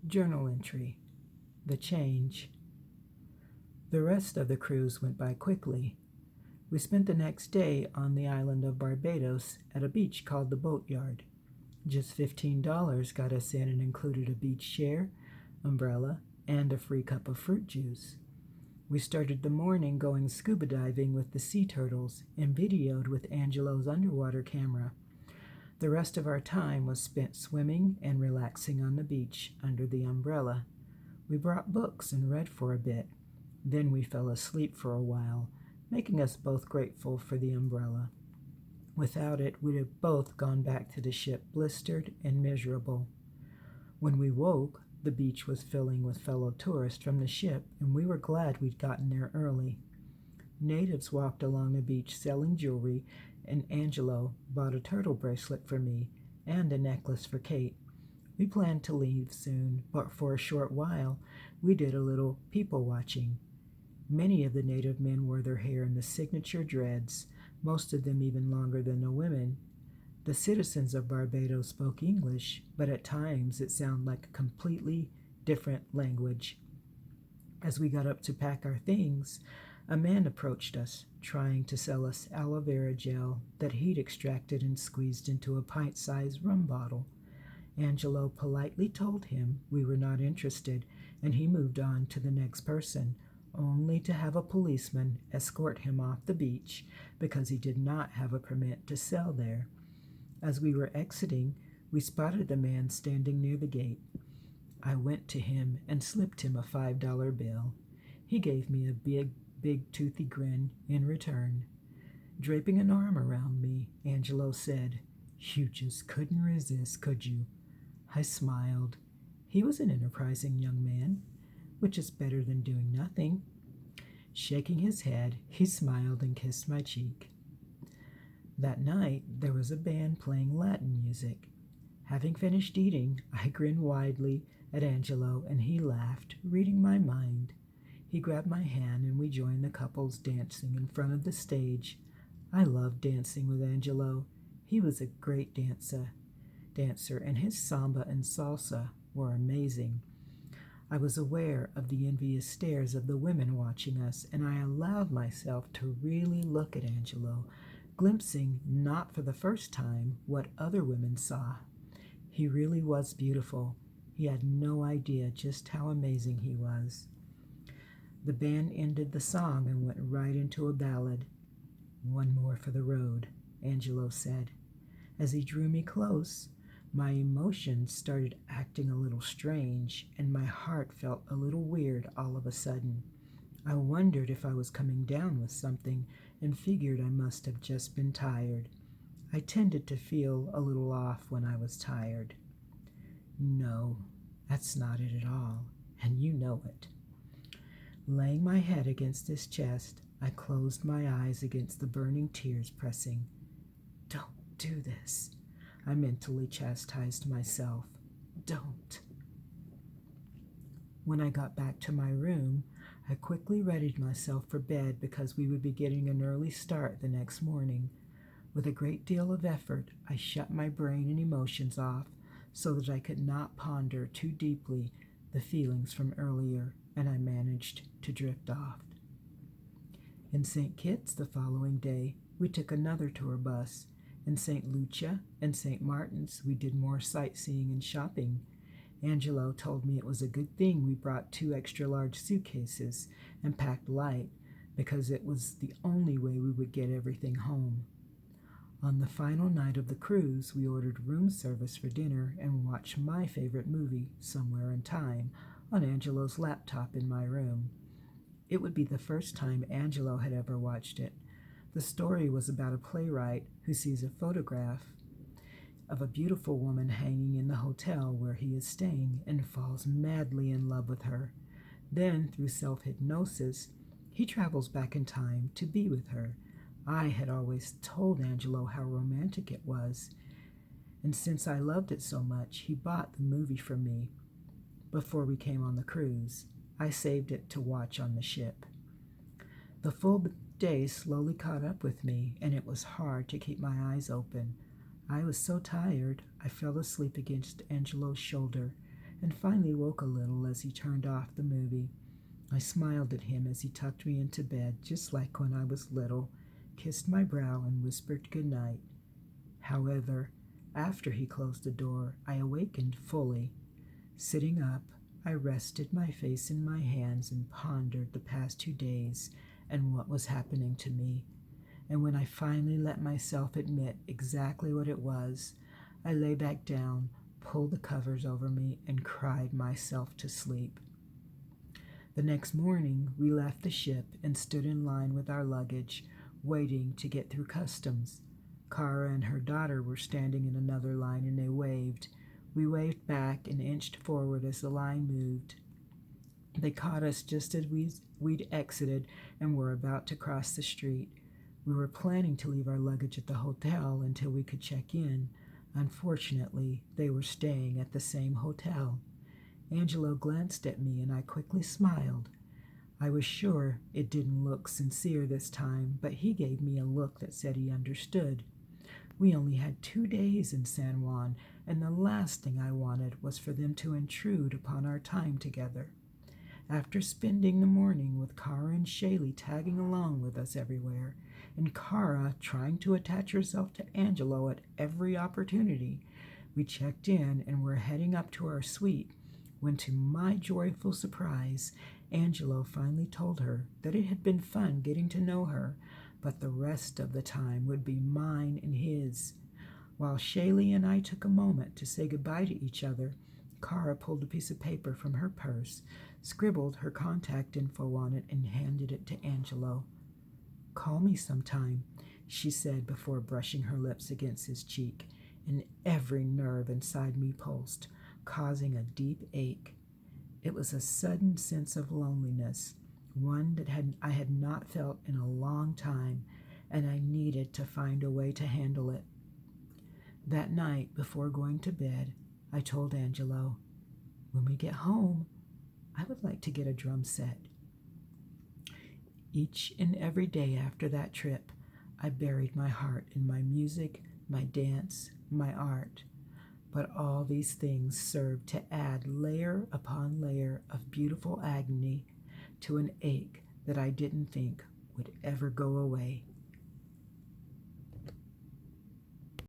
Journal entry. The change. The rest of the cruise went by quickly. We spent the next day on the island of Barbados at a beach called the Boatyard. Just $15 got us in and included a beach chair, umbrella, and a free cup of fruit juice. We started the morning going scuba diving with the sea turtles and videoed with Angelo's underwater camera. The rest of our time was spent swimming and relaxing on the beach under the umbrella. We brought books and read for a bit. Then we fell asleep for a while, making us both grateful for the umbrella. Without it, we'd have both gone back to the ship blistered and miserable. When we woke, the beach was filling with fellow tourists from the ship, and we were glad we'd gotten there early. Natives walked along the beach selling jewelry, and Angelo bought a turtle bracelet for me and a necklace for Kate. We planned to leave soon, but for a short while, we did a little people watching. Many of the native men wore their hair in the signature dreads, most of them even longer than the women. The citizens of Barbados spoke English, but at times it sounded like a completely different language. As we got up to pack our things, a man approached us, trying to sell us aloe vera gel that he'd extracted and squeezed into a pint-sized rum bottle. Angelo politely told him we were not interested, and he moved on to the next person, only to have a policeman escort him off the beach because he did not have a permit to sell there. As we were exiting, we spotted the man standing near the gate. I went to him and slipped him a $5 bill. He gave me a big toothy grin in return. Draping an arm around me, Angelo said, "You just couldn't resist, could you?" I smiled. He was an enterprising young man, which is better than doing nothing. Shaking his head, he smiled and kissed my cheek. That night, there was a band playing Latin music. Having finished eating, I grinned widely at Angelo, and he laughed, reading my mind. He grabbed my hand, and we joined the couples dancing in front of the stage. I loved dancing with Angelo. He was a great dancer, and his samba and salsa were amazing. I was aware of the envious stares of the women watching us, and I allowed myself to really look at Angelo, glimpsing, not for the first time, what other women saw. He really was beautiful. He had no idea just how amazing he was. The band ended the song and went right into a ballad. "One more for the road," Angelo said. As he drew me close, my emotions started acting a little strange, and my heart felt a little weird all of a sudden. I wondered if I was coming down with something and figured I must have just been tired. I tended to feel a little off when I was tired. No, that's not it at all, and you know it. Laying my head against his chest, I closed my eyes against the burning tears pressing. "Don't do this," I mentally chastised myself. "Don't." When I got back to my room, I quickly readied myself for bed because we would be getting an early start the next morning. With a great deal of effort, I shut my brain and emotions off so that I could not ponder too deeply the feelings from earlier, and I managed to drift off. In St. Kitts the following day, we took another tour bus. In St. Lucia and St. Martin's, we did more sightseeing and shopping. Angelo told me it was a good thing we brought 2 extra-large suitcases and packed light because it was the only way we would get everything home. On the final night of the cruise, we ordered room service for dinner and watched my favorite movie, Somewhere in Time, on Angelo's laptop in my room. It would be the first time Angelo had ever watched it. The story was about a playwright who sees a photograph of a beautiful woman hanging in the hotel where he is staying and falls madly in love with her. Then, through self-hypnosis, he travels back in time to be with her. I had always told Angelo how romantic it was, and since I loved it so much, he bought the movie for me before we came on the cruise. I saved it to watch on the ship. The full day slowly caught up with me, and it was hard to keep my eyes open. I was so tired, I fell asleep against Angelo's shoulder. and finally woke a little as he turned off the movie. I smiled at him as he tucked me into bed, just like when I was little, kissed my brow, and whispered good night. However, after he closed the door, I awakened fully. Sitting up, I rested my face in my hands and pondered the past 2 days and what was happening to me. And when I finally let myself admit exactly what it was, I lay back down, pulled the covers over me, and cried myself to sleep. The next morning, we left the ship and stood in line with our luggage, waiting to get through customs. Kara and her daughter were standing in another line and they waved. We waved back and inched forward as the line moved. They caught us just as we'd exited and were about to cross the street. We were planning to leave our luggage at the hotel until we could check in. Unfortunately, they were staying at the same hotel. Angelo glanced at me and I quickly smiled. I was sure it didn't look sincere this time, but he gave me a look that said he understood. We only had 2 days in San Juan, and the last thing I wanted was for them to intrude upon our time together. After spending the morning with Kara and Shaylee tagging along with us everywhere, and Kara trying to attach herself to Angelo at every opportunity, we checked in and were heading up to our suite when, to my joyful surprise, Angelo finally told her that it had been fun getting to know her, but the rest of the time would be mine and his. While Shaylee and I took a moment to say goodbye to each other, Kara pulled a piece of paper from her purse, scribbled her contact info on it, and handed it to Angelo. "Call me sometime," she said before brushing her lips against his cheek, and every nerve inside me pulsed, causing a deep ache. It was a sudden sense of loneliness, one that I had not felt in a long time, and I needed to find a way to handle it. That night, before going to bed, I told Angelo, "When we get home, I would like to get a drum set." Each and every day after that trip, I buried my heart in my music, my dance, my art. But all these things served to add layer upon layer of beautiful agony to an ache that I didn't think would ever go away.